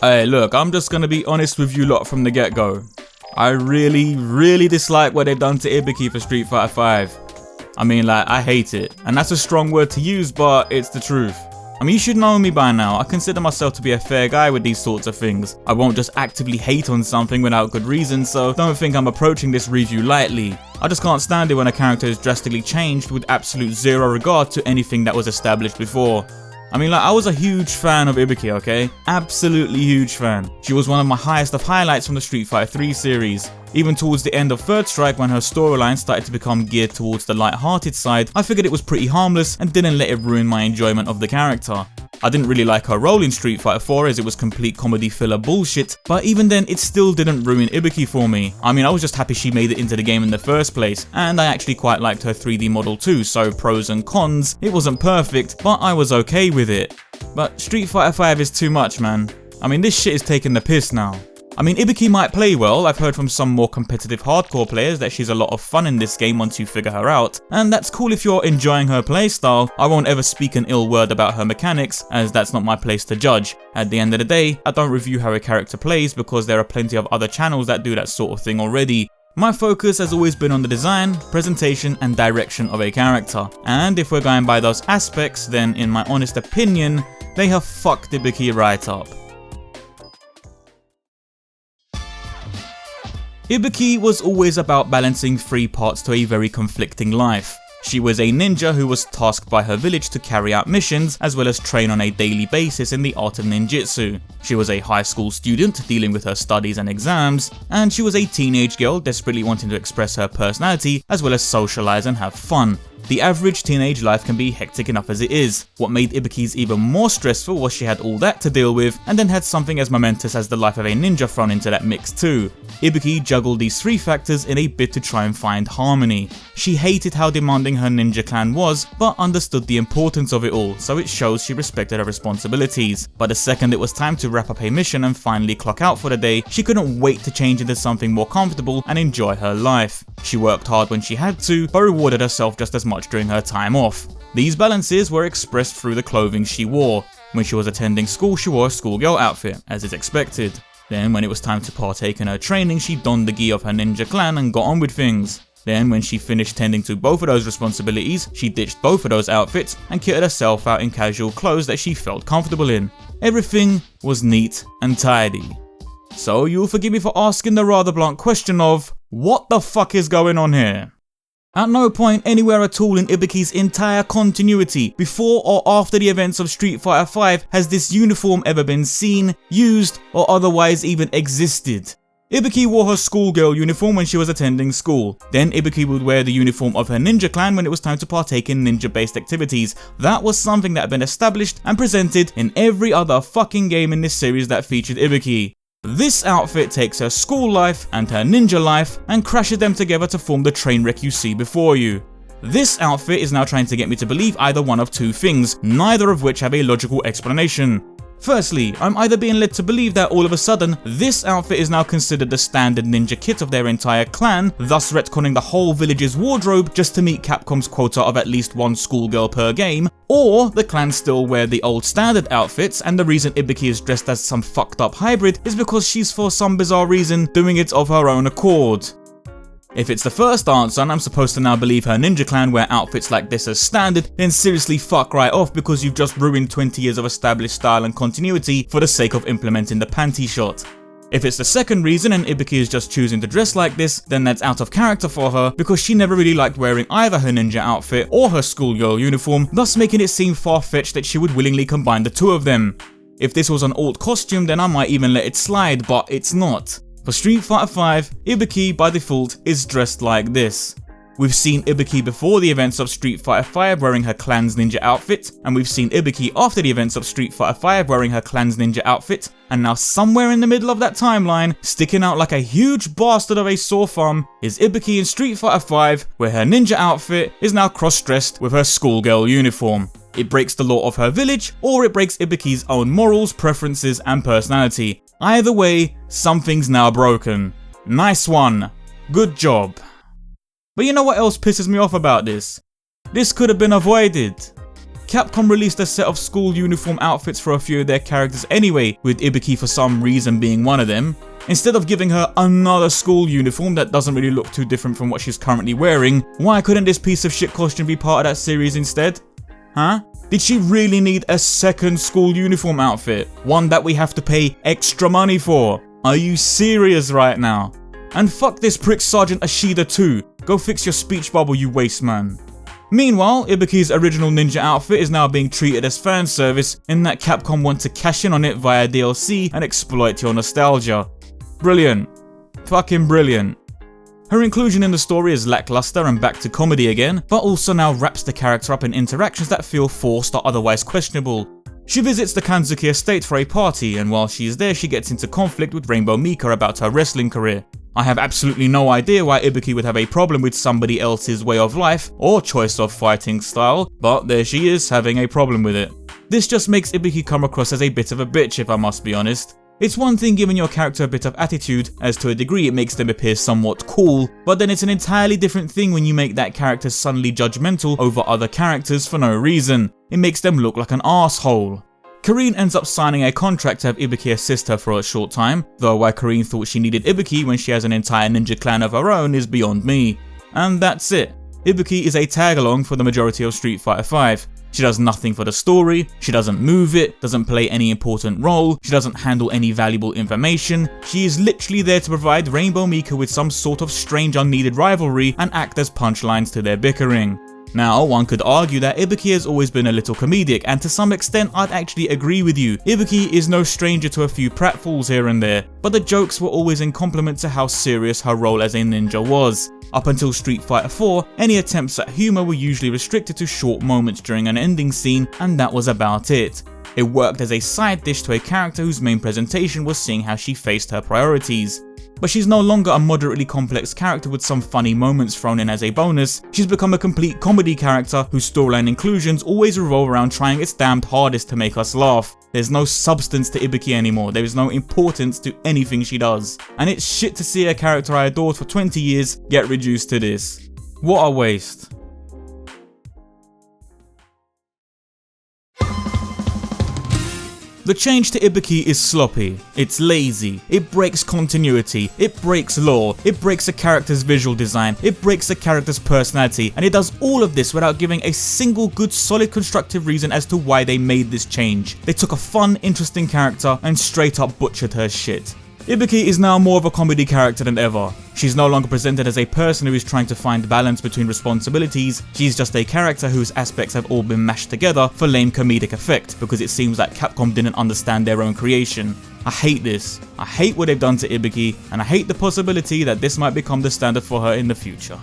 Hey, look, I'm just gonna be honest with you lot from the get-go. I really dislike what they've done to Ibuki for Street Fighter 5. I mean, like, I hate it. And that's a strong word to use, but it's the truth. I mean, you should know me by now. I consider myself to be a fair guy with these sorts of things. I won't just actively hate on something without good reason, so don't think I'm approaching this review lightly. I just can't stand it when a character is drastically changed with absolute zero regard to anything that was established before. I mean, like, I was a huge fan of Ibuki, okay? Absolutely huge fan. She was one of my highest of highlights from the Street Fighter 3 series. Even towards the end of Third Strike, when her storyline started to become geared towards the light-hearted side, I figured it was pretty harmless and didn't let it ruin my enjoyment of the character. I didn't really like her role in Street Fighter 4 as it was complete comedy filler bullshit, but even then it still didn't ruin Ibuki for me. I mean, I was just happy she made it into the game in the first place, and I actually quite liked her 3D model too, so pros and cons, it wasn't perfect, but I was okay with it. But Street Fighter 5 is too much, man. I mean, this shit is taking the piss now. I mean, Ibuki might play well. I've heard from some more competitive hardcore players that she's a lot of fun in this game once you figure her out, and that's cool if you're enjoying her playstyle. I won't ever speak an ill word about her mechanics, as that's not my place to judge. At the end of the day, I don't review how a character plays because there are plenty of other channels that do that sort of thing already. My focus has always been on the design, presentation and direction of a character, and if we're going by those aspects, then in my honest opinion, they have fucked Ibuki right up. Ibuki was always about balancing three parts to a very conflicting life. She was a ninja who was tasked by her village to carry out missions as well as train on a daily basis in the art of ninjutsu. She was a high school student dealing with her studies and exams, and she was a teenage girl desperately wanting to express her personality as well as socialize and have fun. The average teenage life can be hectic enough as it is. What made Ibuki's even more stressful was she had all that to deal with and then had something as momentous as the life of a ninja thrown into that mix too. Ibuki juggled these three factors in a bid to try and find harmony. She hated how demanding her ninja clan was, but understood the importance of it all, so it shows she respected her responsibilities. But the second it was time to wrap up a mission and finally clock out for the day, she couldn't wait to change into something more comfortable and enjoy her life. She worked hard when she had to, but rewarded herself just as much during her time off. These balances were expressed through the clothing she wore. When she was attending school, she wore a schoolgirl outfit, as is expected. Then when it was time to partake in her training, she donned the gi of her ninja clan and got on with things. Then when she finished tending to both of those responsibilities, she ditched both of those outfits and kitted herself out in casual clothes that she felt comfortable in. Everything was neat and tidy. So you'll forgive me for asking the rather blunt question of, what the fuck is going on here? At no point anywhere at all in Ibuki's entire continuity, before or after the events of Street Fighter 5, has this uniform ever been seen, used, or otherwise even existed. Ibuki wore her schoolgirl uniform when she was attending school. Then Ibuki would wear the uniform of her ninja clan when it was time to partake in ninja-based activities. That was something that had been established and presented in every other fucking game in this series that featured Ibuki. This outfit takes her school life and her ninja life and crashes them together to form the train wreck you see before you. This outfit is now trying to get me to believe either one of two things, neither of which have a logical explanation. Firstly, I'm either being led to believe that all of a sudden, this outfit is now considered the standard ninja kit of their entire clan, thus retconning the whole village's wardrobe just to meet Capcom's quota of at least one schoolgirl per game, or the clan still wear the old standard outfits and the reason Ibuki is dressed as some fucked up hybrid is because she's for some bizarre reason doing it of her own accord. If it's the first answer and I'm supposed to now believe her ninja clan wear outfits like this as standard, then seriously fuck right off because you've just ruined 20 years of established style and continuity for the sake of implementing the panty shot. If it's the second reason and Ibuki is just choosing to dress like this, then that's out of character for her because she never really liked wearing either her ninja outfit or her schoolgirl uniform, thus making it seem far-fetched that she would willingly combine the two of them. If this was an alt costume, then I might even let it slide, but it's not. For Street Fighter 5, Ibuki by default is dressed like this. We've seen Ibuki before the events of Street Fighter 5 wearing her clan's ninja outfit, and we've seen Ibuki after the events of Street Fighter 5 wearing her clan's ninja outfit, and now somewhere in the middle of that timeline, sticking out like a huge bastard of a sore thumb, is Ibuki in Street Fighter 5, where her ninja outfit is now cross-dressed with her schoolgirl uniform. It breaks the law of her village, or it breaks Ibuki's own morals, preferences, and personality. Either way, something's now broken. Nice one. Good job. But you know what else pisses me off about this? This could have been avoided. Capcom released a set of school uniform outfits for a few of their characters anyway, with Ibuki for some reason being one of them. Instead of giving her another school uniform that doesn't really look too different from what she's currently wearing, why couldn't this piece of shit costume be part of that series instead? Huh? Did she really need a second school uniform outfit? One that we have to pay extra money for? Are you serious right now? And fuck this prick Sergeant Ashida too. Go fix your speech bubble, you waste man. Meanwhile, Ibuki's original ninja outfit is now being treated as fan service in that Capcom want to cash in on it via DLC and exploit your nostalgia. Brilliant. Fucking brilliant. Her inclusion in the story is lackluster and back to comedy again, but also now wraps the character up in interactions that feel forced or otherwise questionable. She visits the Kanzuki estate for a party, and while she is there she gets into conflict with Rainbow Mika about her wrestling career. I have absolutely no idea why Ibuki would have a problem with somebody else's way of life or choice of fighting style, but there she is having a problem with it. This just makes Ibuki come across as a bit of a bitch if I must be honest. It's one thing giving your character a bit of attitude, as to a degree it makes them appear somewhat cool, but then it's an entirely different thing when you make that character suddenly judgmental over other characters for no reason. It makes them look like an asshole. Karine ends up signing a contract to have Ibuki assist her for a short time, though why Karine thought she needed Ibuki when she has an entire ninja clan of her own is beyond me. And that's it. Ibuki is a tag-along for the majority of Street Fighter V. She does nothing for the story, she doesn't move it, doesn't play any important role, she doesn't handle any valuable information. She is literally there to provide Rainbow Mika with some sort of strange unneeded rivalry and act as punchlines to their bickering. Now, one could argue that Ibuki has always been a little comedic, and to some extent I'd actually agree with you. Ibuki is no stranger to a few pratfalls here and there, but the jokes were always in compliment to how serious her role as a ninja was. Up until Street Fighter IV, any attempts at humour were usually restricted to short moments during an ending scene, and that was about it. It worked as a side dish to a character whose main presentation was seeing how she faced her priorities. But she's no longer a moderately complex character with some funny moments thrown in as a bonus. She's become a complete comedy character whose storyline inclusions always revolve around trying its damned hardest to make us laugh. There's no substance to Ibuki anymore, there is no importance to anything she does. And it's shit to see a character I adored for 20 years get reduced to this. What a waste. The change to Ibuki is sloppy, it's lazy, it breaks continuity, it breaks lore, it breaks a character's visual design, it breaks a character's personality, and it does all of this without giving a single good solid constructive reason as to why they made this change. They took a fun, interesting character and straight up butchered her shit. Ibuki is now more of a comedy character than ever. She's no longer presented as a person who is trying to find balance between responsibilities, she's just a character whose aspects have all been mashed together for lame comedic effect because it seems like Capcom didn't understand their own creation. I hate this. I hate what they've done to Ibuki, and I hate the possibility that this might become the standard for her in the future.